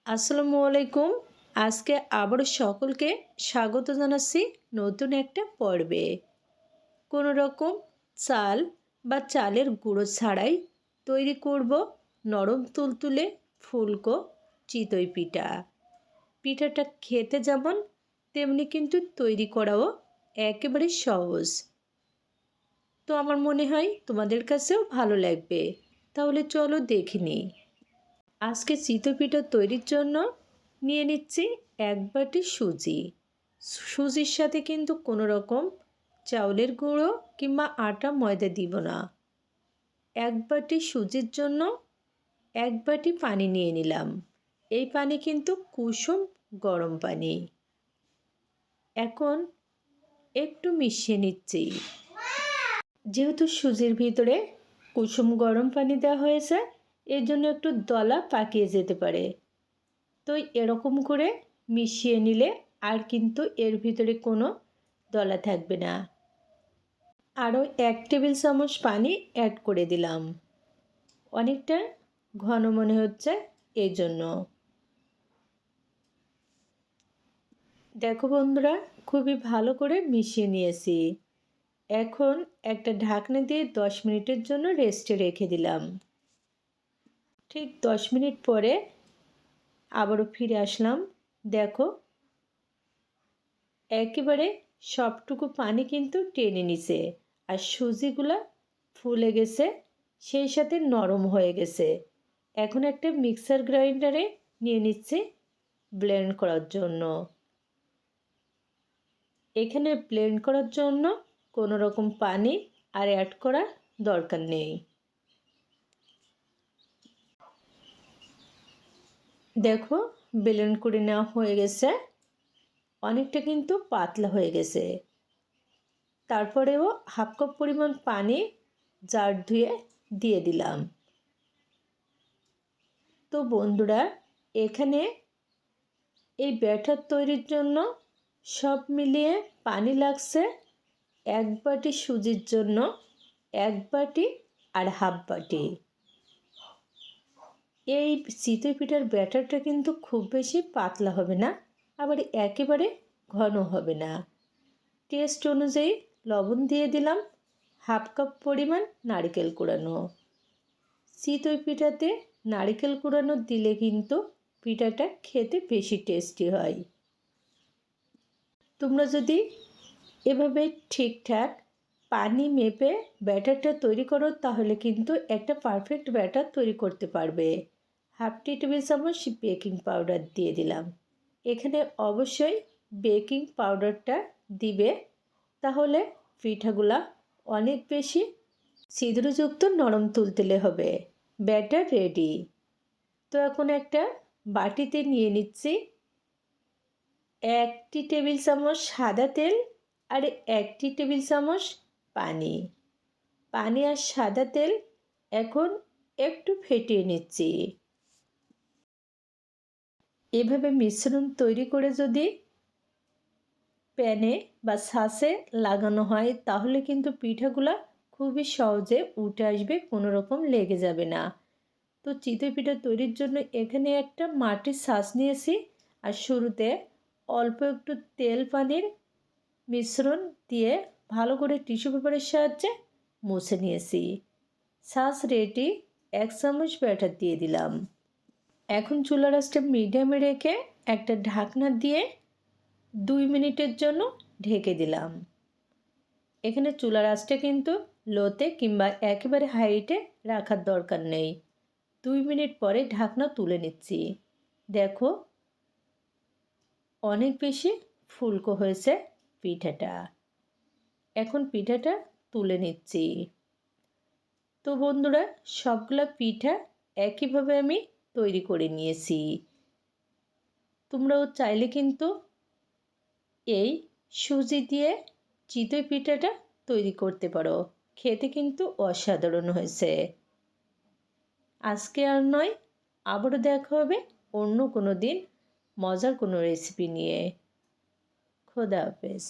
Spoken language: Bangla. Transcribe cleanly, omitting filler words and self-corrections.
আসসালামু আলাইকুম। আজকে আবারও সকলকে স্বাগত জানাচ্ছি নতুন একটা পর্বে। কোনো রকম চাল বা চালের গুঁড়ো ছাড়াই তৈরি করব নরম তুলতুলে ফুলকো চিতই পিঠা। পিঠাটা খেতে যেমন তেমনি কিন্তু তৈরি করাও একেবারে সহজ। তো আমার মনে হয় তোমাদের কাছেও ভালো লাগবে। তাহলে চলো দেখে নিই। আজকে চিতই পিঠা তৈরির জন্য নিয়ে নিচ্ছি 1 বাটি সুজি। সুজির সাথে কিন্তু কোনো রকম চাউলের গুঁড়ো কিংবা আটা ময়দা দিব না। 1 বাটি সুজির জন্য 1 বাটি পানি নিয়ে নিলাম। এই পানি কিন্তু কুসুম গরম পানি। এখন একটু মিশিয়ে নিচ্ছি। যেহেতু সুজির ভিতরে কুসুম গরম পানি দেওয়া হয়েছে, এর জন্য একটু দলা পাকিয়ে যেতে পারে। তো এরকম করে মিশিয়ে নিলে আর কিন্তু এর ভিতরে কোনো দলা থাকবে না। আরও 1 টেবিল চামচ পানি অ্যাড করে দিলাম। অনেকটা ঘন মনে হচ্ছে এই জন্য। দেখো বন্ধুরা, খুবই ভালো করে মিশিয়ে নিয়েছি। এখন একটা ঢাকনা দিয়ে 10 মিনিটের জন্য রেস্টে রেখে দিলাম। ঠিক 10 মিনিট পরে আবারও ফিরে আসলাম। দেখো, একেবারে সবটুকু পানি কিন্তু টেনে নিছে, আর সুজিগুলা ফুলে গেছে, সেই সাথে নরম হয়ে গেছে। এখন একটা মিক্সার গ্রাইন্ডারে নিয়ে নিচ্ছি ব্লেন্ড করার জন্য। এখানে ব্লেন্ড করার জন্য কোনো রকম পানি আর অ্যাড করার দরকার নেই। দেখো, ব্লেন্ড করে নেওয়া হয়ে গেছে। অনেকটা কিন্তু পাতলা হয়ে গেছে। তারপরেও হাফ কাপ পরিমাণ পানি জার ধুয়ে দিয়ে দিলাম। তো বন্ধুরা, এখানে এই ব্যাটার তৈরির জন্য সব মিলিয়ে পানি লাগছে 1 বাটি সুজির জন্য 1 বাটি আর হাফ বাটি। এই চিতই পিঠার ব্যাটারটা কিন্তু খুব বেশি পাতলা হবে না, আবার একেবারে ঘন হবে না। টেস্ট অনুযায়ী লবণ দিয়ে দিলাম। হাফ কাপ পরিমাণ নারকেল কুড়ানো। চিতই পিঠাতে নারকেল কুড়ানো দিলে কিন্তু পিঠাটা খেতে বেশি টেস্টি হয়। তোমরা যদি এভাবে ঠিকঠাক পানি মেপে ব্যাটারটা তৈরি করো, তাহলে কিন্তু একটা পারফেক্ট ব্যাটার তৈরি করতে পারবে। হাফ টি টেবিল চামচ বেকিং পাউডার দিয়ে দিলাম। এখানে অবশ্যই বেকিং পাউডারটা দিবে, তাহলে পিঠাগুলা অনেক বেশি ছিদ্রযুক্ত নরম তুলতুলে হবে। Batter ready. তো এখন একটা বাটিতে নিয়ে নিচ্ছি 1 টেবিল চামচ সাদা তেল আর 1 টেবিল চামচ পানি। পানি আর সাদা তেল এখন একটু ফেটিয়ে নিচ্ছি। এভাবে মিশ্রণ তৈরি করে যদি প্যানে বা ছাঁচে লাগানো হয়, তাহলে কিন্তু পিঠাগুলা খুবই সহজে উঠে আসবে, কোনো রকম লেগে যাবে না। তো চিতই পিঠা তৈরির জন্য এখানে একটা মাটির ছাঁচ নিয়েছি, আর শুরুতে অল্প একটু তেল পানির মিশ্রণ দিয়ে ভালো করে টিস্যু পেপারের সাহায্যে মুছে নিয়েছি। ছাঁচ রেডি। 1 চামচ ব্যাটার দিয়ে দিলাম। এখন চুলার আঁচটা মিডিয়ামে রেখে একটা ঢাকনা দিয়ে 2 মিনিটের জন্য ঢেকে দিলাম। এখানে চুলার আঁচটা কিন্তু লোতে কিংবা একেবারে হাইটে রাখার দরকার নেই। 2 মিনিট পরে ঢাকনা তুলে নিচ্ছি। দেখো, অনেক বেশি ফুলকো হয়েছে পিঠাটা। এখন পিঠাটা তুলে নিচ্ছি। তো বন্ধুরা, সবগুলা পিঠা একইভাবে আমি তৈরি করে নিয়েছি। তোমরাও চাইলে কিন্তু এই সুজি দিয়ে চিতই পিঠাটা তৈরি করতে পারো। খেতে কিন্তু অসাধারণ হয়েছে। আজকে আর নয়, আবারও দেখা হবে অন্য কোনো দিন মজার কোনো রেসিপি নিয়ে। খোদা হাফেজ।